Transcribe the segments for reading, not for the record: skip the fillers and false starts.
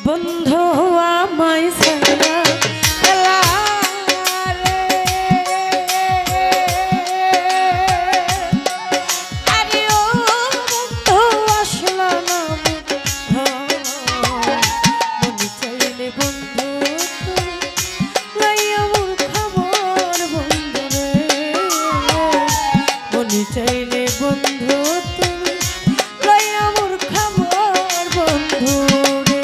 বন্ধু আমায় ছাড়া গেলা রে, আরে ও বন্ধু আসলা না মন চাইলে বন্ধু তুমি লইয়া মোর খবর বন্ধু রে, মন চাইলে বন্ধু তুমি লইয়া মোর খবর বন্ধু রে।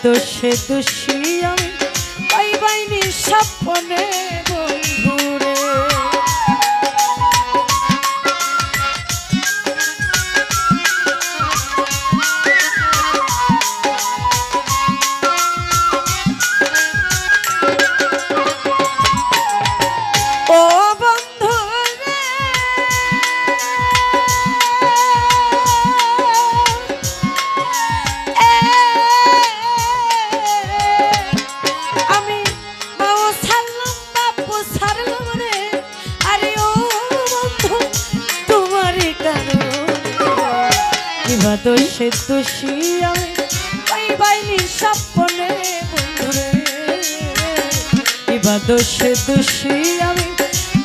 দোষে দোষী আমি পাইবাইনি স্বপ্নে বন্ধুরে, ও বন্ধু রে আমি মাও ছাড়লাম বাপু ছাড়লাম রে, আরে ও বন্ধু তোমারই কারণে কিবা দোষে দোষী আমি পাইবাইনি স্বপ্নে বন্ধুরে, কিবা দোষে দোষী আমি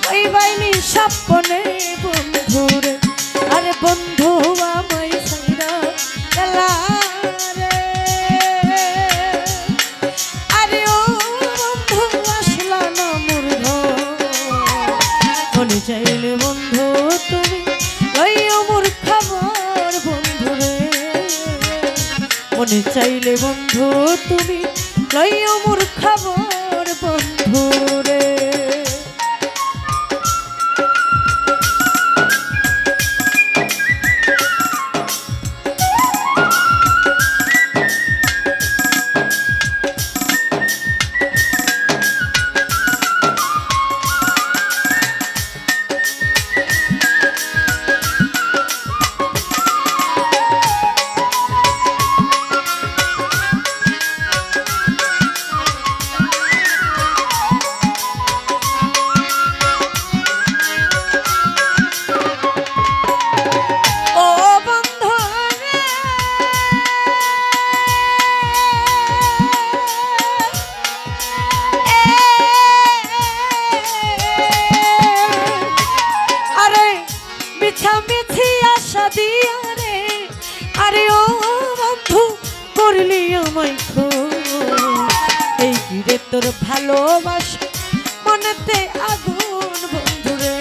পাইবাইনি স্বপ্নে বন্ধুরে, আরে বন্ধু আমায় ছাইরা গেলা রে, আরে ও বন্ধু আসলা না মোর মনে চাইলে বন্ধু তুমি লইয়া মোর খবর বন্ধুরে, মনে চাইলে বন্ধু তুমি লইয়া মোর খবর বন্ধুরে। মিছি আশা দিয়া রে, আরে ও বন্ধু করলি আমায় এই কিরে তোর ভালোবাসা মনেতে আগুন বন্ধুরে,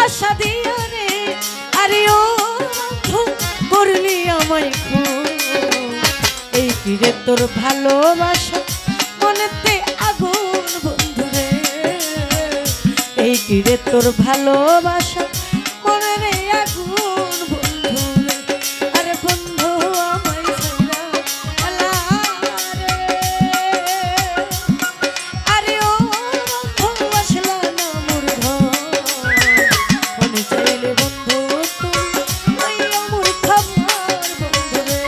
আশা দিয়া রে, আরে ও বন্ধু করলি আমায় এই কিরে তোর ভালোবাসা মনেতে আগুন বন্ধুরে, এই কিরে তোর ভালোবাসা মনে আগুন বন্ধুরে, আরে বন্ধু আমায় ছাইরা গেলা রে, আরে ও বন্ধু আসলা না মোর মনে চাইলে বন্ধু তুমি লইয়া মোর খবর বন্ধুরে,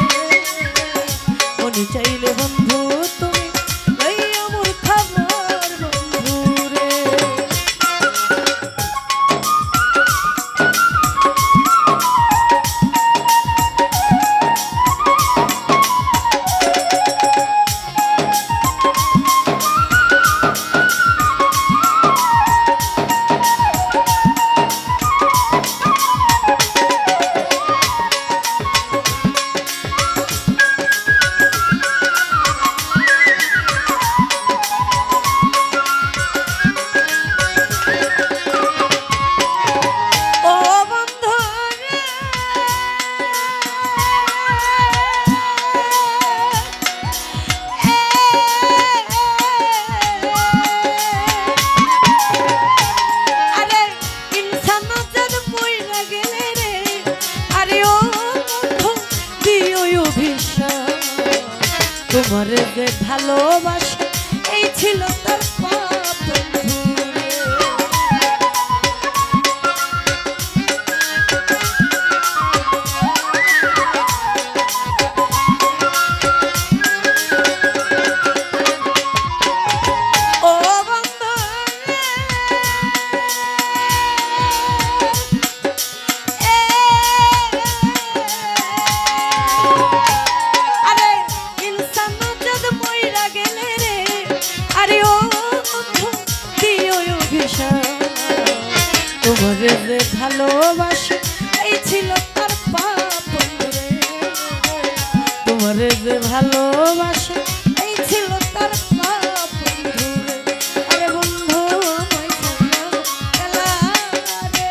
মনে চাইলে বন্ধু তুমি লইয়া মোর খবর বন্ধুরে। তোমার যে ভালোবাসা এই ছিল তার পাপ বন্ধুরে। ও বন্ধু আরে ইনসান যদ মইরা গেলে রে, আরে ও বন্ধু দিও অভিশাপ। তোমার যে ভালোবাসা এই ছিল তার পাপ বন্ধুরে। তোমার যে ভালোবাসা এই ছিল তার পাপ বন্ধুরে। আরে বন্ধু মই খেলা রে,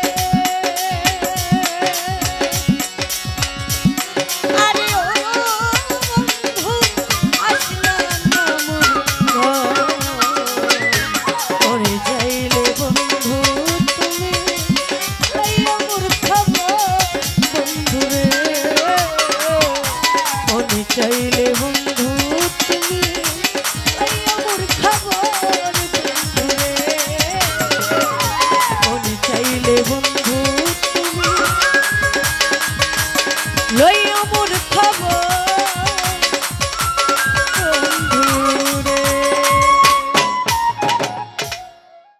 আরে ও বন্ধু আসলা না মোর ঘর। ওরে যাইলে বন্ধু তুমি লইয়া মোর খবর বন্ধুরে। ওরে চাইলে বন্ধু